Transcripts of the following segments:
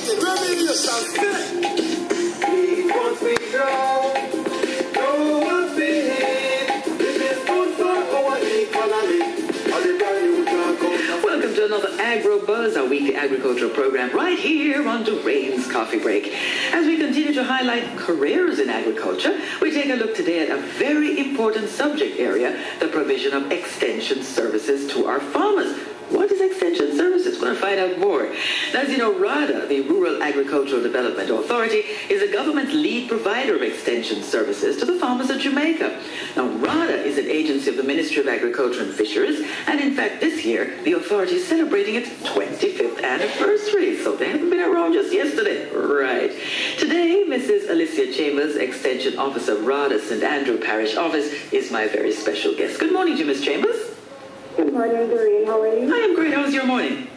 Welcome to another AgroBuzz, our weekly agricultural program, right here on Durain's Coffee Break. As we continue to highlight careers in agriculture, we take a look today at a very important subject area, the provision of extension services to our farmers. What is extension services? We're going to find out more. Now, as you know, RADA, the Rural Agricultural Development Authority, is a government lead provider of extension services to the farmers of Jamaica. Now, RADA is an agency of the Ministry of Agriculture and Fisheries, and in fact, this year, the authority is celebrating its 25th anniversary, so they haven't been around just yesterday. Right. Today, Mrs. Alicia Chambers, Extension Officer, RADA St. Andrew Parish Office, is my very special guest. Good morning to you, Ms. Chambers. Good morning, Doreen. How are you? I am great. How was your morning?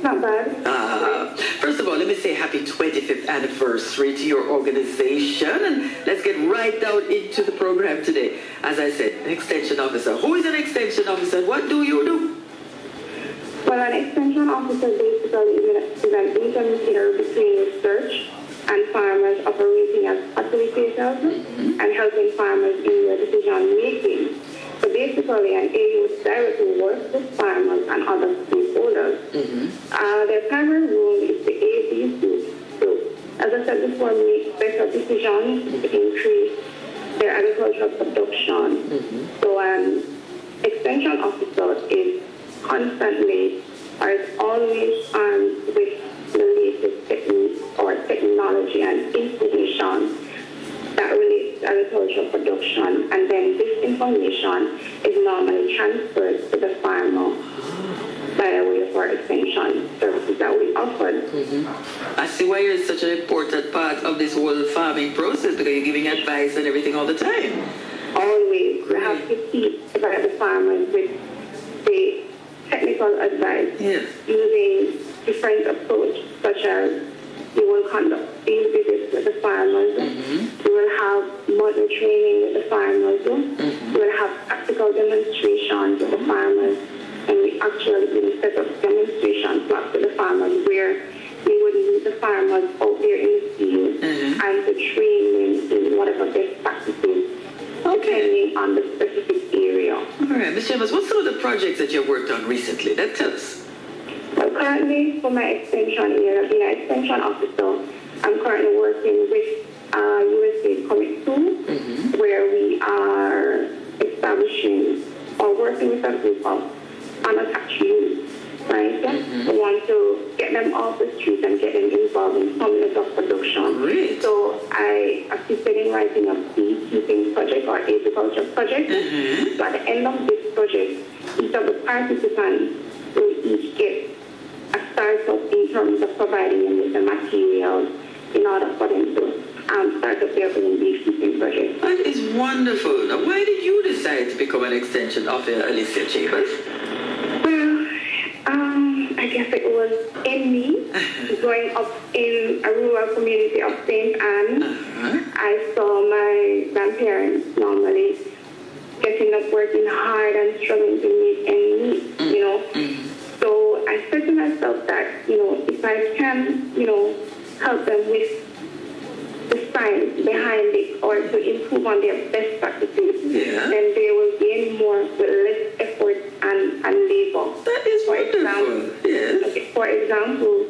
Not bad. First of all, let me say happy 25th anniversary to your organization, and let's get right down into the program today. As I said, an extension officer. Who is an extension officer? What do you do? Well, an extension officer basically is an intermediary between research and farmers operating as facilitators and helping farmers in their decision making. So basically, an AU directly works with farmers and other stakeholders. Their primary role is to aid these groups. As I said before, make better decisions to increase their agricultural production. So an extension officer is constantly or is always armed with the latest techniques or technology and information that relates to agricultural production, and then this information is normally transferred to the farmer by way of our extension services that we offer. I see why you're such an important part of this whole farming process, because you're giving advice and everything all the time. Always. We have to keep the farmers with the technical advice using different approach, such as we will conduct field visits with the farmers. We will have model training with the farmers. We will have practical demonstrations with the farmers. And we actually will set up demonstration plots with the farmers where we would meet the farmers out there in the field and to train them in whatever best practices depending on the specific area. All right, Ms. Chambers, what's some of the projects that you've worked on recently? Tell us. Well, currently, for my extension year, being an extension officer, I'm currently working with USA Commit 2, where we are establishing or working with a group of unattached youth, right? We want to get them off the streets and get them involved in some level of production. Great. So I assisted in writing a beekeeping project or agriculture project. So at the end of this project, each of the participants will each get a startup in terms of providing them with the materials in order for them to start up their own beekeeping project. That is wonderful. Now, why did you decide to become an extension officer, Alicia Chambers? Well, I guess it was in me. Growing up in a rural community of St. Anne, I saw my grandparents normally getting up, working hard and struggling to meet ends meet, you know. So I said to myself that, you know, if I can, you know, help them with the science behind it or to improve on their best practices, then they will gain more with less effort and labor. That is wonderful. For example,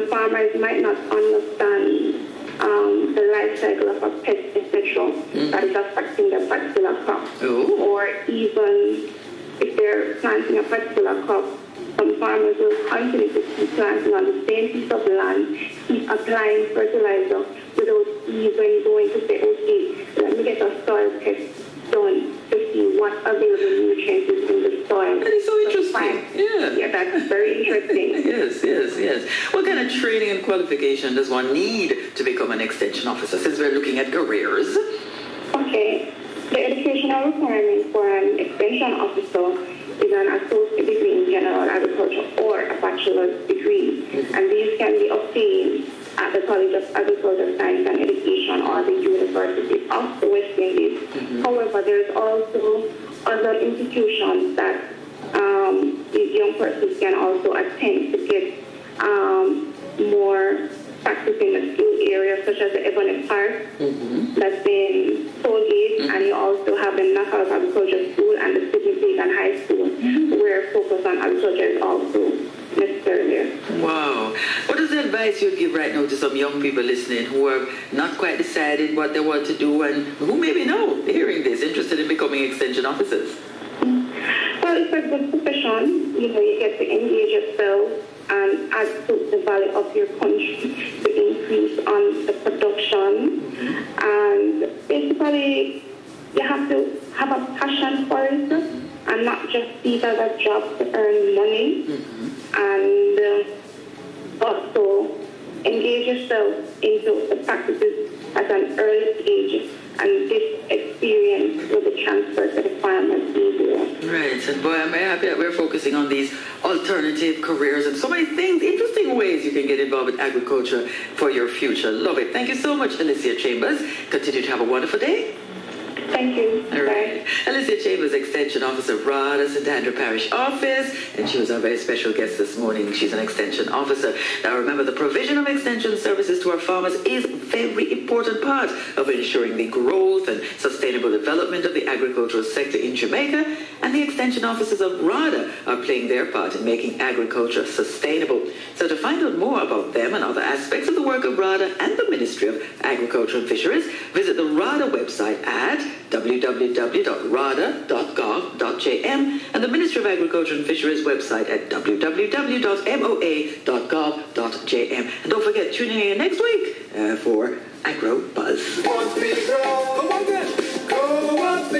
farmers might not understand the life cycle of a pest, etc., that is affecting their particular crop. Or even if they're planting a particular crop, some farmers will continue to keep planting on the same piece of land, keep applying fertilizer without even going to say, okay, let me get a soil test done to see what available nutrients is in the soil. That is so interesting. Yeah, that's very interesting. Yes. What kind of training and qualification does one need to become an extension officer, since we're looking at careers? Okay. The educational requirement for an extension officer is an associate degree in general agriculture or a bachelor's degree. And these can be obtained at the College of Agriculture, Science and Education or the University of the West Indies. However, there's also other institutions that these young persons can also attend to get more practicing the skill areas such as the Ebony Park, that's in Tollgate, and you also have the Knockout Agriculture School and the City Pagan High School, where focus on agriculture is also necessary there. Wow. What is the advice you'd give right now to some young people listening who are not quite decided what they want to do and who maybe know, hearing this, interested in becoming extension officers? Well, it's a good profession. You know, you get to engage yourself and add to the value of your country to increase on the production. And basically, you have to have a passion for it and not just see it as a job to earn money. And also engage yourself into the practices at an early stage, and this experience will be transferred to the farmers easier. Right, and boy, I'm happy that we're focusing on these alternative careers and so many things, interesting ways you can get involved with agriculture for your future. Love it. Thank you so much, Alicia Chambers. Continue to have a wonderful day. Thank you. All right. Alicia Chambers, Extension Officer, RADA, St. Andrew Parish Office, and she was our very special guest this morning. She's an Extension Officer. Now remember, the provision of Extension services to our farmers is a very important part of ensuring the growth and sustainable development of the agricultural sector in Jamaica, and the Extension Officers of RADA are playing their part in making agriculture sustainable. So to find out more about them and other aspects of the work of RADA and the Ministry of Agriculture and Fisheries, visit the RADA website at www.rada.gov.jm and the Ministry of Agriculture and Fisheries website at www.moa.gov.jm. And don't forget, tuning in next week for AgroBuzz. Go up,